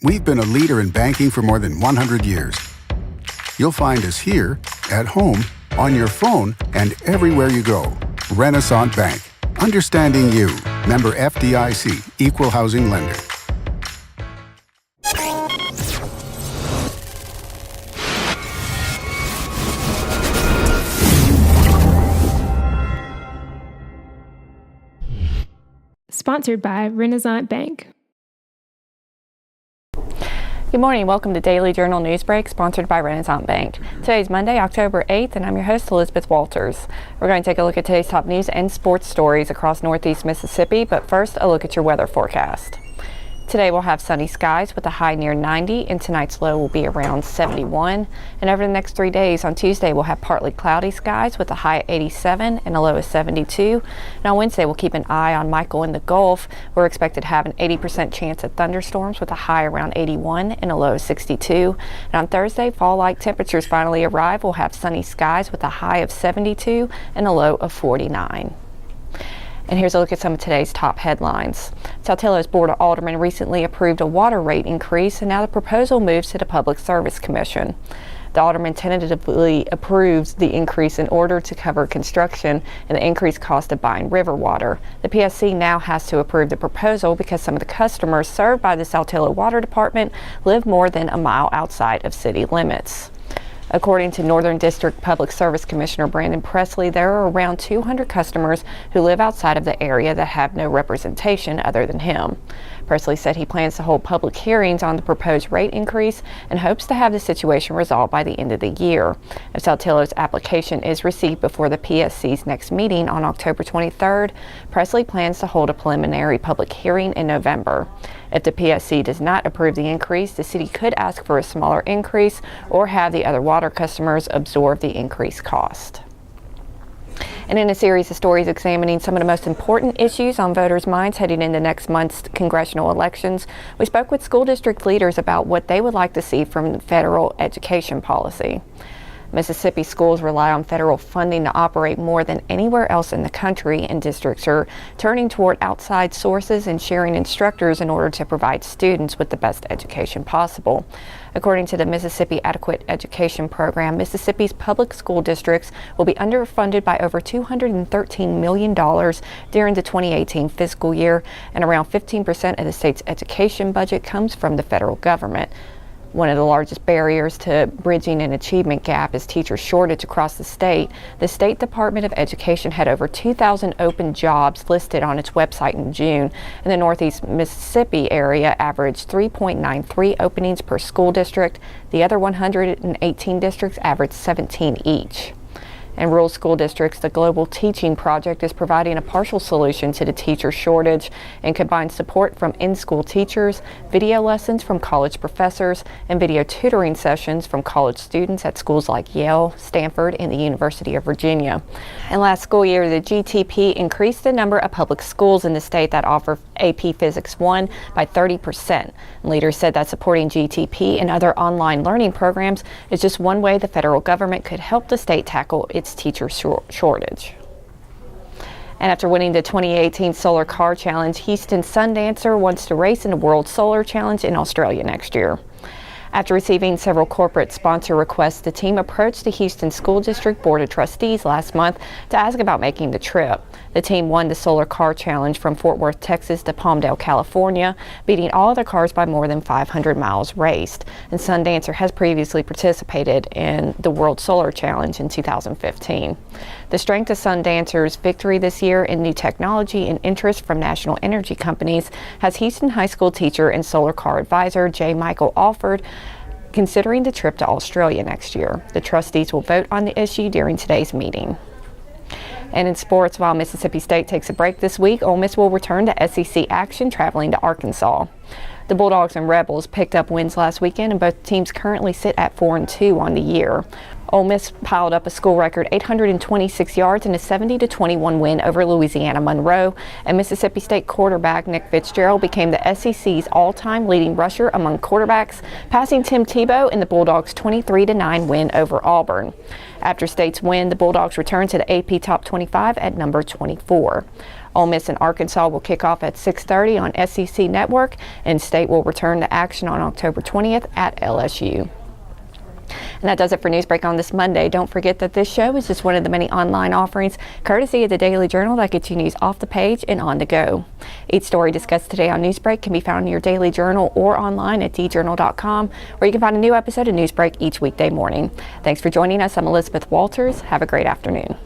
We've been a leader in banking for more than 100 years. You'll find us here, at home, on your phone, and everywhere you go. Renaissance Bank. Understanding you. Member FDIC. Equal housing lender. Sponsored by Renaissance Bank. Good morning. Welcome to Daily Journal Newsbreak, sponsored by Renaissance Bank. Today is Monday, October 8th, and I'm your host, Elizabeth Walters. We're going to take a look at today's top news and sports stories across Northeast Mississippi, but first, a look at your weather forecast. Today we'll have sunny skies with a high near 90, and tonight's low will be around 71. And over the next 3 days, on Tuesday we'll have partly cloudy skies with a high at 87 and a low of 72. And on Wednesday we'll keep an eye on Michael in the Gulf. We're expected to have an 80% chance of thunderstorms with a high around 81 and a low of 62. And on Thursday, fall-like temperatures finally arrive. We'll have sunny skies with a high of 72 and a low of 49. And here's a look at some of today's top headlines. Saltillo's Board of Aldermen recently approved a water rate increase, and now the proposal moves to the Public Service Commission. The Alderman tentatively approves the increase in order to cover construction and the increased cost of buying river water. The PSC now has to approve the proposal because some of the customers served by the Saltillo Water Department live more than a mile outside of city limits. According to Northern District Public Service Commissioner Brandon Presley, there are around 200 customers who live outside of the area that have no representation other than him. Presley said he plans to hold public hearings on the proposed rate increase and hopes to have the situation resolved by the end of the year. If Saltillo's application is received before the PSC's next meeting on October 23rd, Presley plans to hold a preliminary public hearing in November. If the PSC does not approve the increase, the city could ask for a smaller increase or have the other water customers absorb the increased cost. And in a series of stories examining some of the most important issues on voters' minds heading into next month's congressional elections, we spoke with school district leaders about what they would like to see from federal education policy. Mississippi schools rely on federal funding to operate more than anywhere else in the country, and districts are turning toward outside sources and sharing instructors in order to provide students with the best education possible. According to the Mississippi Adequate Education Program, Mississippi's public school districts will be underfunded by over $213 million during the 2018 fiscal year, and around 15% of the state's education budget comes from the federal government. One of the largest barriers to bridging an achievement gap is teacher shortage across the state. The State Department of Education had over 2,000 open jobs listed on its website in June, and the Northeast Mississippi area averaged 3.93 openings per school district. The other 118 districts averaged 17 each. In rural school districts, the Global Teaching Project is providing a partial solution to the teacher shortage and combines support from in-school teachers, video lessons from college professors, and video tutoring sessions from college students at schools like Yale, Stanford, and the University of Virginia. And last school year, the GTP increased the number of public schools in the state that offer AP Physics 1 by 30%. Leaders said that supporting GTP and other online learning programs is just one way the federal government could help the state tackle its teacher shortage. And after winning the 2018 Solar Car Challenge, Houston Sundancer wants to race in the World Solar Challenge in Australia next year. After receiving several corporate sponsor requests, the team approached the Houston School District Board of Trustees last month to ask about making the trip. The team won the Solar Car Challenge from Fort Worth, Texas to Palmdale, California, beating all other cars by more than 500 miles raced. And Sundancer has previously participated in the World Solar Challenge in 2015. The strength of Sundancer's victory this year in new technology and interest from national energy companies has Houston High School teacher and solar car advisor J. Michael Alford considering the trip to Australia next year. The trustees will vote on the issue during today's meeting. And in sports, while Mississippi State takes a break this week, Ole Miss will return to SEC action traveling to Arkansas. The Bulldogs and Rebels picked up wins last weekend, and both teams currently sit at 4-2 on the year. Ole Miss piled up a school record 826 yards in a 70-21 win over Louisiana Monroe, and Mississippi State quarterback Nick Fitzgerald became the SEC's all-time leading rusher among quarterbacks, passing Tim Tebow in the Bulldogs' 23-9 win over Auburn. After State's win, the Bulldogs returned to the AP Top 25 at number 24. Ole Miss and Arkansas will kick off at 6:30 on SEC Network, and State will return to action on October 20th at LSU. And that does it for Newsbreak on this Monday. Don't forget that this show is just one of the many online offerings courtesy of the Daily Journal that gets you news off the page and on the go. Each story discussed today on Newsbreak can be found in your Daily Journal or online at djournal.com, where you can find a new episode of Newsbreak each weekday morning. Thanks for joining us. I'm Elizabeth Walters. Have a great afternoon.